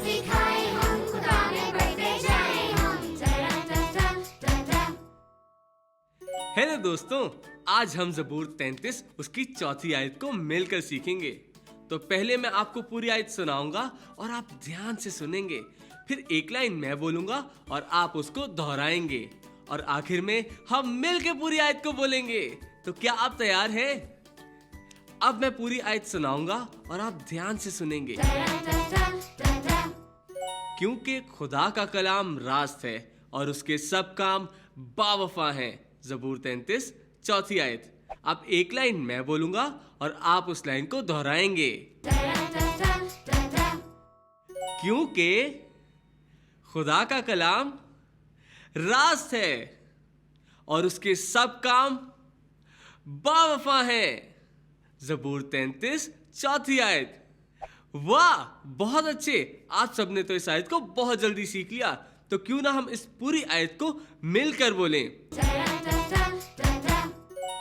रोटी खाए हम, खुदा में बढ़ते जाए हम। हेलो दोस्तों, आज हम ज़बूर 33 उसकी चौथी आयत को मिलकर सीखेंगे। तो पहले मैं आपको पूरी आयत सुनाऊंगा और आप ध्यान से सुनेंगे। फिर एक लाइन मैं बोलूंगा और आप उसको दोहराएंगे और आखिर में हम मिलकर पूरी आयत को बोलेंगे। तो क्या आप तैयार हैं? अब मैं पूरी आयत सुनाऊंगा और आप ध्यान से सुनेंगे। क्योंकि खुदा का कलाम रास्त है और उसके सब काम बावफा हैं। ज़बूर 33 चौथी आयत। अब एक लाइन मैं बोलूंगा और आप उस लाइन को दोहराएंगे। क्योंकि खुदा का कलाम रास्त है और उसके सब काम बावफा हैं। ज़बूर 33 चौथी आयत। वाह, बहुत अच्छे। आप सबने तो इस आयत को बहुत जल्दी सीख लिया। तो क्यों ना हम इस पूरी आयत को मिलकर बोलें।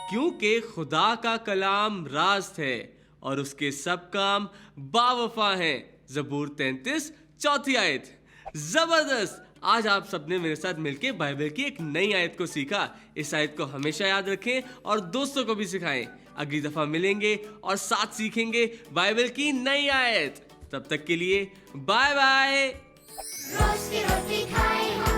क्योंकि खुदा का कलाम रास्त है और उसके सब काम बावफा हैं। ज़बूर 33 चौथी आयत। जबरदस्त। आज आप सबने मेरे साथ मिलकर बाइबल की एक नई आयत को सीखा। इस आयत को हमेशा याद रखें और दोस्तों को भी सिखाएं। अगली दफा मिलेंगे और साथ सीखेंगे बाइबल की नई आयत। तब तक के लिए बाय बाय। रोज की रोटी खाए हम।